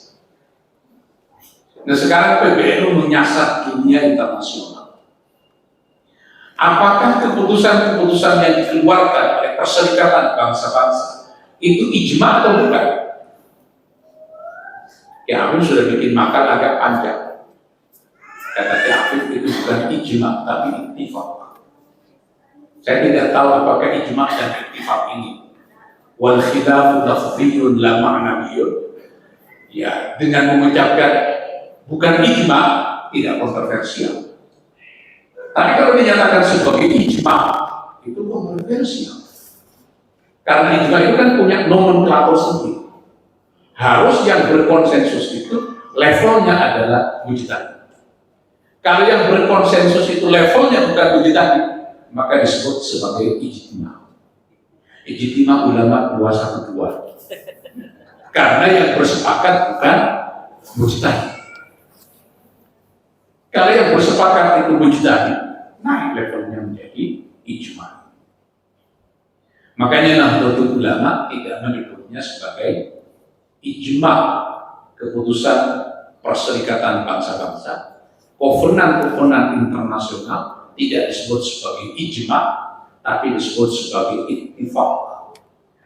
Speaker 1: Nah sekarang PBNU menyasar dunia internasional. Apakah keputusan-keputusan yang dikeluarkan oleh Perserikatan Bangsa-Bangsa itu ijma atau bukan? Ya Afif sudah bikin makal agak panjang. Kata Afif itu bukan ijma tapi ittifaq. Saya tidak tahu apakah ijma dan ittifaq ini wal khilafu lafziyun la ma'nawiyyun. Ya dengan mengucapkan bukan ijma tidak kontroversial. Tapi kalau dinyatakan sebagai ijma itu kontroversial. Karena ijma itu kan punya nomenklatur sendiri. Harus yang berkonsensus itu levelnya adalah mujtahid. Kalau yang berkonsensus itu levelnya bukan mujtahid, maka disebut sebagai ijtima. Ijtima ulama 212. Karena yang bersepakat bukan mujtahid. Kalau yang bersepakat itu mujtahid, naik levelnya menjadi ijma. Makanya Nahdlatul Ulama tidak menyebutnya sebagai ijma, keputusan Perserikatan Bangsa-Bangsa, kovenan internasional tidak disebut sebagai ijma, tapi disebut sebagai ittifaq.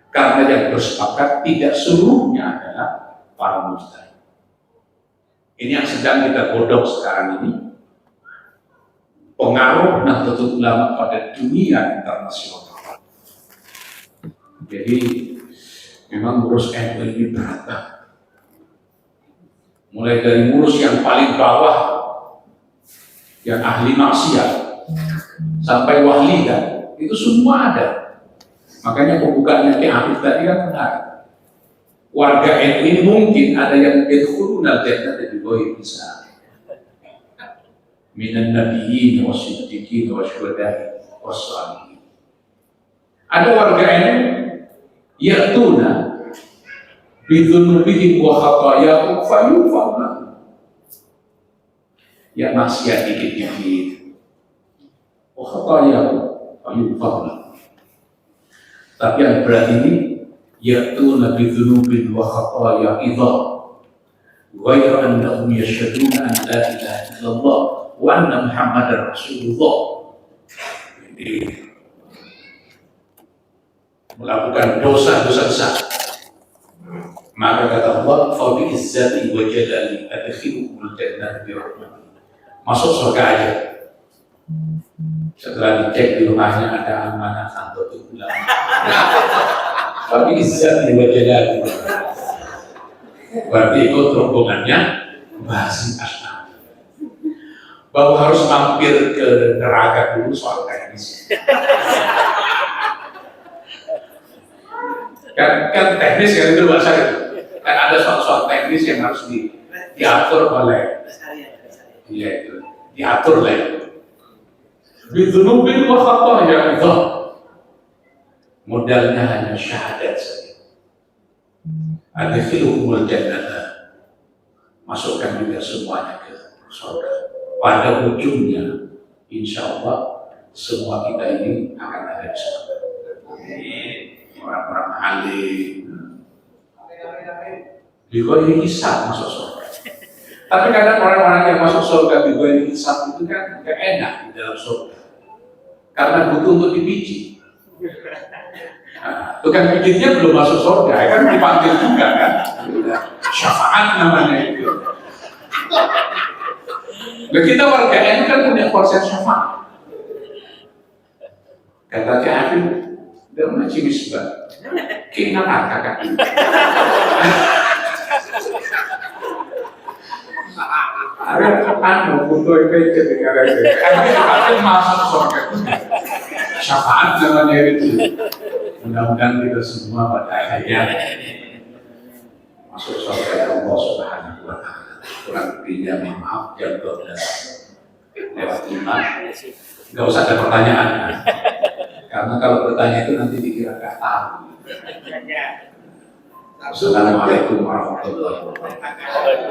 Speaker 1: Karena yang bersepakat tidak seluruhnya adalah para mujtahid. Ini yang sedang kita godok sekarang ini. Pengaruh Nahdlatul Ulama pada dunia internasional. Jadi memang ngurus NU ini berat. Mulai dari ngurus yang paling bawah, yang ahli maksiat, sampai wali kan, itu semua ada. Makanya pembukaannya Ki Afif tadi kan benar. Warga NU ini mungkin ada yang yadkhuluna al-jannata bighairi hisab. Minan nabiyyin wasiddiqin wasyuhada'i wassalihin. Ada warga NU ya'tuna bidzunubihim wa khatayahum fayughfar lahum. Ya maksiat dikit-dikit, wa khatayahum fayughfar lahum. Tapi yang berat ini ya'tuna bidzunubin wa khataya idza ghayra annahum yashhaduna an la ilaha illallah wa anna Muhammadar Rasulullah. Jadi melakukan dosa-dosa besar. Maka kata Allah, "Fa bi izzati wa jalali adkhiluhumul jannata bi rahmati." Masuk surga aja. Setelah dicek di rumahnya ada amanah kantor ulama. Fa bi izzati wa jalali. Berarti ikut rombongannya Basim Asnaf. Bahwa harus mampir ke neraka dulu soal teknis. kan teknis kan itu bahasa itu. Kan ada soal teknis yang harus diatur oleh itu diatur oleh bidzunubin wa khataya itu. Modalnya hanya syahadat saja. Adkhiluhumul jannata. Masukkan juga semuanya ke surga. Pada ujungnya, insya Allah semua kita ini akan ada di surga. Orang-orang alim, bighairi hisab masuk surga. Tapi kadang orang-orang yang masuk surga bighairi hisab itu kan gak enak di dalam surga, karena butuh untuk dipijit. Nah, tukang pijitnya belum masuk surga, kan dipanggil juga kan, syafaat namanya itu. Nah, kita warga NU kan punya konsep syafaat. Kata Ki Afif, udah macam misbah, kena kakak. Ada anu butuh itu dengan itu. Ada masuk surga. Syafaat namanya itu. Mudah-mudahan kita semua pada akhirnya masuk surga Allah Subhanahu wa Ta'ala. Kurang lebihnya maaf jam 12:05. Nggak usah ada pertanyaan, karena kalau bertanya itu nanti dikira nggak tahu. Assalamualaikum warahmatullahi wabarakatuh.